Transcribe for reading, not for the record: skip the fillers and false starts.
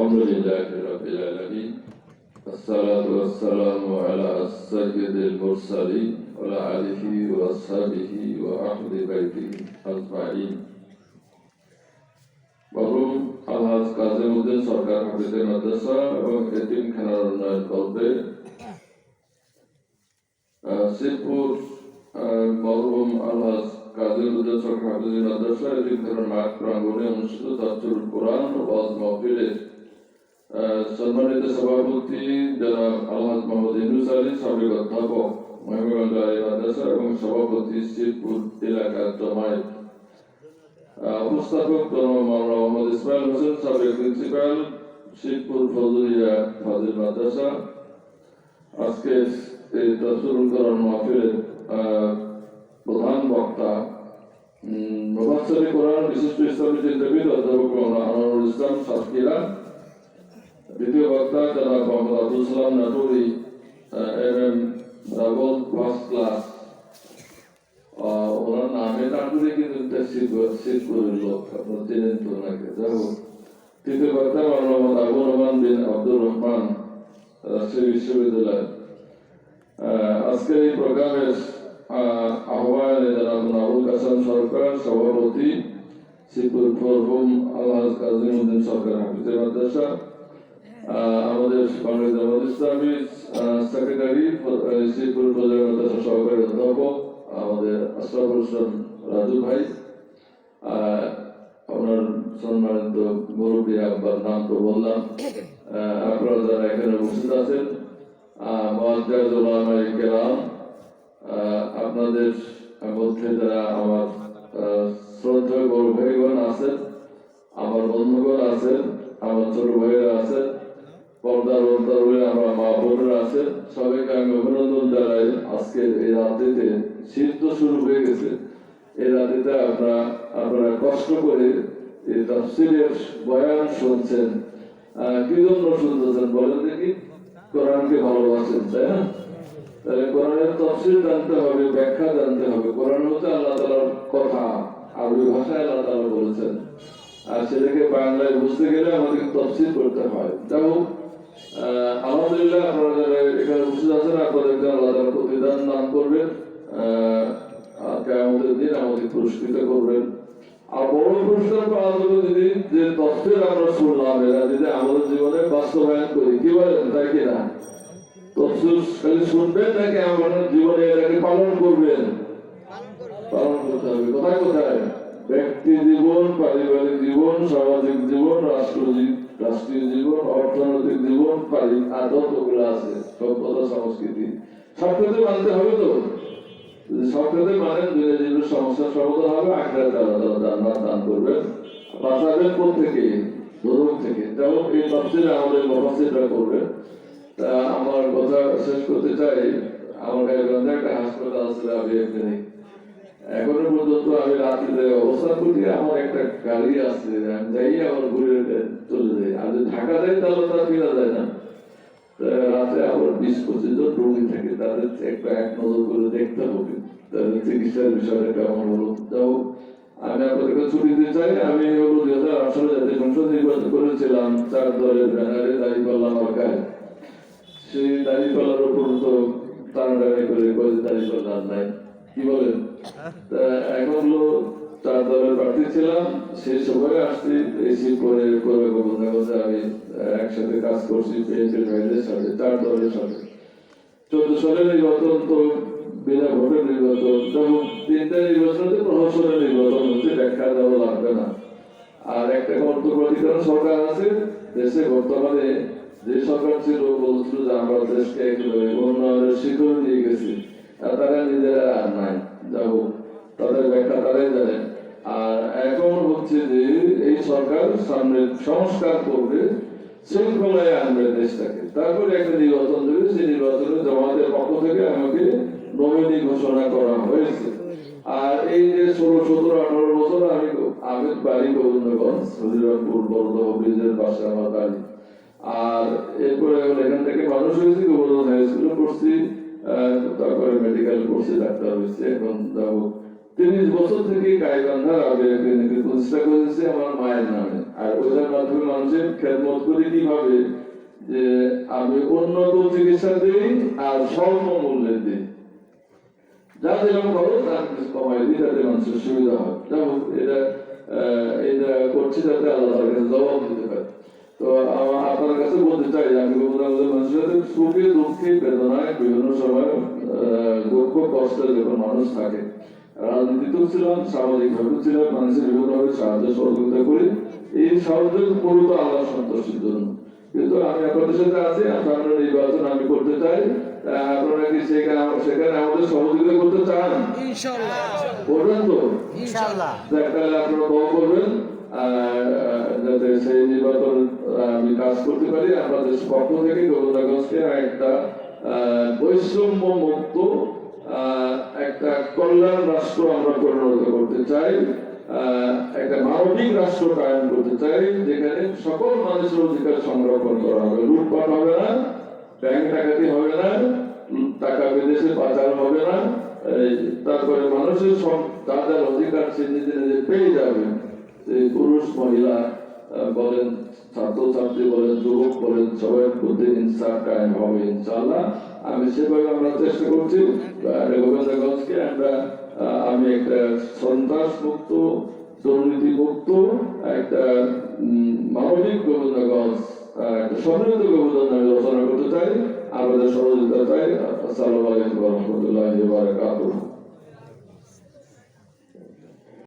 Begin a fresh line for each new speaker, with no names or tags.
আলহামদুলিল্লাহি রাব্বিল আলামিন আসসালাতু ওয়াসসালামু আলা সাইয়্যিদিল মুরসালিন ওয়া আলা আলিহি ওয়া আসহাবিহি ওয়া আহলি বাইতিহি আজমাইন। মরহুম আলহাজ কাজীউদ্দিন সরকার হাফিজের মাদ্রাসা এবং এতিমখানার উন্নয়ন কল্পে শিবপুর মরহুম আলহাজ কাজীউদ্দিন সরকার হাফিজের মাদ্রাসা এতিমখানার মাঠ প্রাঙ্গণে অনুষ্ঠিত তাফসীরুল কোরআন ওয়াজ মাহফিলে সম্মানিত সভাপতি জনাব আলহাজ মোহাম্মদ ইউনুস আলী, সাবেক অধ্যাপক মহিমগঞ্জ আলী মাদ্রাসা এবং সভাপতি শিবপুর এলাকার জমায়েত, উপস্থাপক জনাব মাওলানা মোহাম্মদ ইসমাইল হোসেন, সাবেক প্রিন্সিপাল শিবপুর ফজলিয়া ফাজিল মাদ্রাসা। আজকে এই তাফসীরুল কোরআন মাহফিলের প্রধান বক্তা মুফাসসিরে কোরআন বিশিষ্ট ইসলামী চিন্তাবিদ অধ্যাপক মাওলানা আনোয়ারুল ইসলাম সাতক্ষীরা। দ্বিতীয় বক্তা জনাব Mohammad Abdul Salam নাটুরি, MM double first class. ওনার নামে নাটুরি কিন্তু সিট করে লোক, আপনার চেনেন তো ওনাকে। যাই হোক, তৃতীয় বক্তা মোহাম্মদ আবু রহমান বিন আব্দুর রহমান, রাজশাহী বিশ্ববিদ্যালয়। আজকের এই প্রোগ্রামের আহ্বানে জনাব আবুল কাসেম সরকার, সভাপতি শিবপুর মরহুম আলহাজ কাজীউদ্দিন সরকার হাফিজের মাদ্রাসা। আমাদের বাংলাদেশ জামাত ইসলামী সেক্রেটারি শিবপুর ফজলিয়া মাদ্রাসা সহকারী অধ্যাপক আমাদের আশরাফুল ইসলাম রাজু ভাই, আপনার সম্মানিত মুরব্বী আব্বার নাম তো বললাম, আপনারা যারা এখানে উপস্থিত আছেন, মুআজ্জাজ উলামায়ে কেরাম, আপনাদের মধ্যে যারা আমার শ্রদ্ধেয় বড় ভাইগণ আছেন, আমার বন্ধুগণ আছেন, আমার ছোট ভাইয়েরা আছেন, পর্দার অন্তরে আমার মা বোনেরা আছেন, সবাইকে আমি অভিনন্দন জানাই। আজকের এই রাত্রিতে শীত তো শুরু হয়ে গেছে, এই রাত্রিতে আপনারা কষ্ট করে এই তাফসীরের বয়ান শুনছেন। কি জন্য শুনতেছেন বলেন দেখি? কোরআনকে ভালোবাসেন, তাই না? তাহলে কোরআনের তাফসীর জানতে হবে, ব্যাখ্যা জানতে হবে। কোরআন হচ্ছে আল্লাহ তাআলার কথা, আরবি ভাষায় আল্লাহ তাআলা বলেছেন, আর সেটাকে বাংলায় বুঝতে গেলে আমাদের তাফসীর করতে হয়। যাই হোক, আলহামদুলিল্লাহ আপনারা যারা এখানে উপস্থিত আছেন, আপনাদেরকে আল্লাহ তাআলা প্রতিদান দান করবেন, কিয়ামতের দিন আমাদের পুরস্কৃত করবেন। আর বড় পুরস্কার পাওয়া যাবে যদি যে তাফসীর আমরা শুনলাম এরা যদি আমাদের জীবনে বাস্তবায়ন করি। কি বলেন, তাই কিনা? তাফসীর খালি শুনবেন নাকি আমাদের জীবনে এটাকে পালন করবেন? পালন করতে হবে। কোথায় কোথায়? ব্যক্তি জীবন, পারিবারিক জীবন, সামাজিক জীবন, রাষ্ট্রীয় জীবন, অর্থনৈতিক জীবন, আদত ওগুলো আছে, সভ্যতা সংস্কৃতি সবটাতে মানতে হবে। তো সবটাতে মানেন, দুনিয়া জীবনের সমস্যার সমাধান হবে, আখিরাতে আল্লাহ তাআলা জান্নাত দান করবেন, বাঁচাবেন কোন থেকে? দুর্ভোগ থেকে। যেমন এই তাফসীরে আমাদের মুফাসসিররা করবেন। তা আমার কথা শেষ করতে চাই, আমার গাইবান্ধে একটা হাসপাতাল আছে, আমি এখানে এখনো পর্যন্ত আমি রাত্রিতে অবস্থান করি, আমার একটা গাড়ি আছে, আমি যাই আবার ঘুরে চলে যাই। আর যদি ঢাকা যাই তাহলে তারা ফিরা যায় না। রাতে আবার 20-25 জন রোগী থাকে, তাদের একটা এক নজর করে দেখতে হবে, তাদের চিকিৎসার বিষয়টা কেমন হলো। যাও, আমি আপনাদেরকে ছুটি দিতে চাই। আমি হলো 2018 জাতীয় সংসদ নির্বাচন করেছিলাম 4 দলের ব্যানারে দাঁড়িপাল্লা মার্কায়। সেই দাঁড়িপাল্লার উপর তো টানাটানি করে দাঁড়িপাল্লা নাই, কি বলেন? এখন হলো 4 দলের প্রার্থী ছিলাম, সেই সময় আসছি এসি করে আমি একসাথে কাজ করছি বিএনপির ভাইদের সাথে, 4 দলের সাথে। 14 সালের নির্বাচন তো বিনা ভোটের নির্বাচন, যেমন 3টা নির্বাচনে প্রহসনের নির্বাচন হচ্ছে, ব্যাখ্যা দেওয়া লাগবে না। আর একটা অন্তর্বর্তীকালীন সরকার আছে দেশে, বর্তমানে যে সরকার ছিল বলছিল যে আমরা দেশকে একেবারে উন্নয়নের শিখরে নিয়ে গেছি, তারা নিজেরা আর নাই। যাবো, তাদের ব্যাখ্যা তারাই জানেন। আর এখন হচ্ছে যে এই সরকার সামনে সংস্কার করবে, শৃঙ্খলায় আনবে দেশটাকে, তারপরে একটা নির্বাচন দেবে। সেই নির্বাচনে জামাতের পক্ষ থেকে আমাকে নমিনি ঘোষণা করা হয়েছে। আর এই যে 16, 17, 18 বছর আমি বাড়ি গোবিন্দগঞ্জ, হরিরামপুর বড়দহ ব্রিজের পাশে আমার বাড়ি। আর এরপরে এখান থেকে মানুষ হয়েছি, গোবর্ধন হাই স্কুলে পড়ছি, তারপরে মেডিকেল কোর্সে ডাক্তার হয়েছে। এখন যাবো 30 বছর থেকে গাইবান্ধার আগে ক্লিনিকে প্রতিষ্ঠা করেছি আমার মায়ের নামে। আর ওইটার মাধ্যমে মানুষের খেদমত করি কিভাবে, যে আমি উন্নত চিকিৎসা দিই আর স্বল্প মূল্যে দিই, যা যেরকম খরচ তার কিছু কমাই দিই যাতে মানুষের সুবিধা হয়। যেমন এটা করছি যাতে আল্লাহ জবাব দিতে পারে। তো আপনার কাছে বলতে চাই, আমি মানুষের সুখে দুঃখে বেদনায় বিভিন্ন সময় দুঃখ কষ্টে যখন মানুষ থাকে, রাজনীতিতেও ছিলাম, সামাজিক ভাবে ছিলাম, মানুষের বিভিন্নভাবে সাহায্য সহযোগিতা করি। এই সাহায্যের মূলত আল্লাহ সন্তোষের জন্য। কিন্তু আমি আপনাদের সাথে আছি, আপনারা নির্বাচন আমি করতে চাই, আপনারা কি সেখানে আমাদের সহযোগিতা করতে চান? ইনশাআল্লাহ করবেন তো? ইনশাআল্লাহ। তাহলে আপনারা দোয়া করবেন যাতে সেই নির্বাচন আমি কাজ করতে পারি। আপনাদের পক্ষ থেকে গোবিন্দগঞ্জকে একটা বৈষম্য মুক্ত একটা কল্যাণ রাষ্ট্র আমরা পরিণত করতে চাই, একটা মানবিক রাষ্ট্র কায়েম করতে চাই, যেখানে সকল মানুষের অধিকার সংরক্ষণ করা হবে, লুটপাট হবে না, ব্যাংক ডাকাতি হবে না, টাকা বিদেশে পাচার হবে না, তারপরে মানুষের যার অধিকার সে নিজে নিজে পেয়ে যাবে। পুরুষ মহিলা বলেন, ছাত্রছাত্রী বলেন, যুবক বলেন, সবার মধ্যে ইনসাফ কায়েম হবে ইনশাআল্লাহ। আমি সেভাবে আমরা চেষ্টা করছি গোবিন্দগঞ্জকে আমি একটা সন্ত্রাস মুক্ত, দুর্নীতি মুক্ত, একটা মানবিক গোবিন্দগঞ্জ, একটা সমৃদ্ধ গোবিন্দগঞ্জ রচনা করতে চাই। আমাদের সহযোগিতা চাই। আসসালামু আলাইকুম ওয়া রাহমাতুল্লাহি ওয়া বারাকাতুহু।